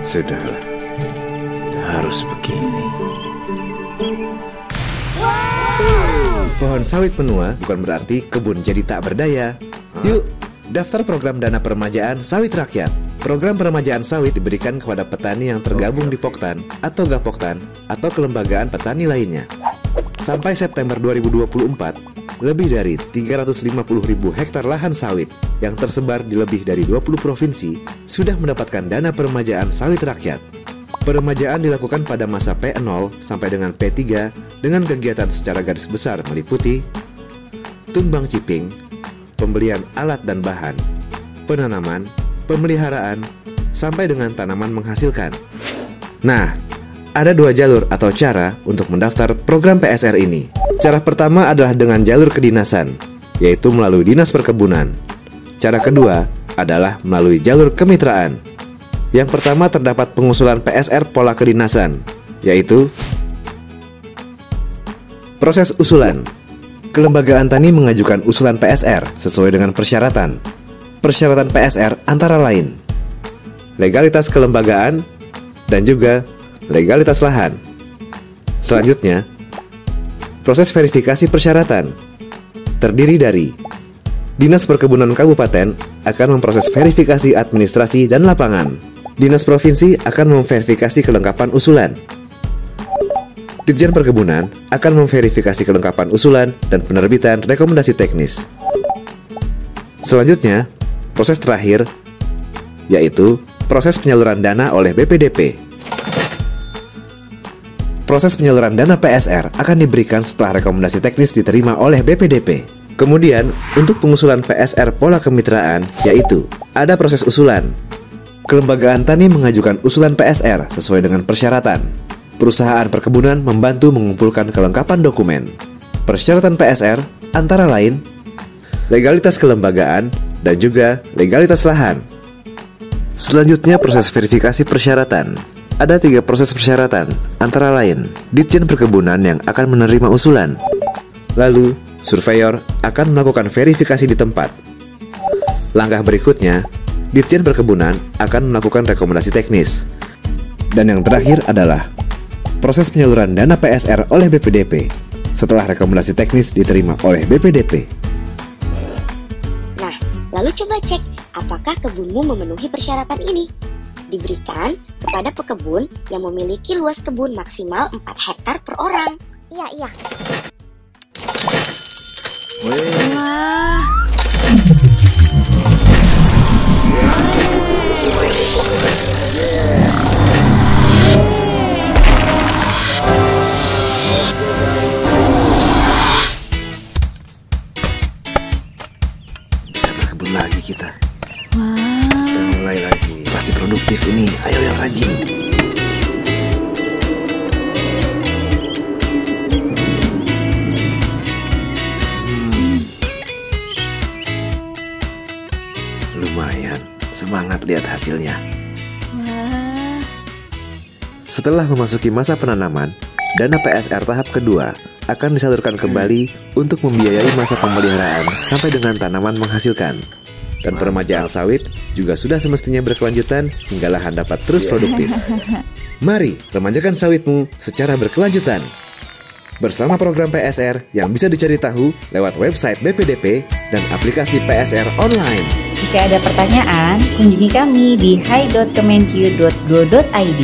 Sudahlah, sudah harus begini. Pohon sawit menua bukan berarti kebun jadi tak berdaya. Yuk, daftar program dana peremajaan sawit rakyat. Program peremajaan sawit diberikan kepada petani yang tergabung di Poktan atau Gapoktan atau kelembagaan petani lainnya. Sampai September 2024, lebih dari 350.000 hektar lahan sawit yang tersebar di lebih dari 20 provinsi sudah mendapatkan dana peremajaan sawit rakyat. Peremajaan dilakukan pada masa P0 sampai dengan P3 dengan kegiatan secara garis besar meliputi tumbang ciping, pembelian alat dan bahan, penanaman, pemeliharaan, sampai dengan tanaman menghasilkan. Nah, ada dua jalur atau cara untuk mendaftar program PSR ini. Cara pertama adalah dengan jalur kedinasan, yaitu melalui Dinas Perkebunan. Cara kedua adalah melalui jalur kemitraan. Yang pertama terdapat pengusulan PSR pola kedinasan, yaitu proses usulan. Kelembagaan tani mengajukan usulan PSR sesuai dengan persyaratan. Persyaratan PSR antara lain legalitas kelembagaan dan juga legalitas lahan. Selanjutnya, proses verifikasi persyaratan terdiri dari Dinas Perkebunan Kabupaten akan memproses verifikasi administrasi dan lapangan. Dinas Provinsi akan memverifikasi kelengkapan usulan. Ditjen Perkebunan akan memverifikasi kelengkapan usulan dan penerbitan rekomendasi teknis. Selanjutnya, proses terakhir yaitu proses penyaluran dana oleh BPDP. Proses penyaluran dana PSR akan diberikan setelah rekomendasi teknis diterima oleh BPDP. Kemudian, untuk pengusulan PSR pola kemitraan, yaitu ada proses usulan. Kelembagaan tani mengajukan usulan PSR sesuai dengan persyaratan. Perusahaan perkebunan membantu mengumpulkan kelengkapan dokumen. Persyaratan PSR antara lain legalitas kelembagaan dan juga legalitas lahan. Selanjutnya, proses verifikasi persyaratan. Ada 3 proses persyaratan, antara lain Ditjen Perkebunan yang akan menerima usulan. Lalu, surveyor akan melakukan verifikasi di tempat. Langkah berikutnya, Ditjen Perkebunan akan melakukan rekomendasi teknis. Dan yang terakhir adalah proses penyaluran dana PSR oleh BPDP setelah rekomendasi teknis diterima oleh BPDP. Nah, lalu coba cek apakah kebunmu memenuhi persyaratan ini. Diberikan kepada pekebun yang memiliki luas kebun maksimal 4 hektar per orang. Iya. Wah. Bisa berkebun lagi kita. Wah. Kita mulai lagi. Pasti produktif ini. Ayo yang rajin. Lumayan. Semangat lihat hasilnya. Wah. Setelah memasuki masa penanaman, dana PSR tahap kedua akan disalurkan kembali untuk membiayai masa pemeliharaan sampai dengan tanaman menghasilkan. Dan peremajaan sawit juga sudah semestinya berkelanjutan hingga lahan dapat terus produktif. Mari remajakan sawitmu secara berkelanjutan. Bersama program PSR yang bisa dicari tahu lewat website BPDP dan aplikasi PSR online. Jika ada pertanyaan, kunjungi kami di hi.kemenq.go.id.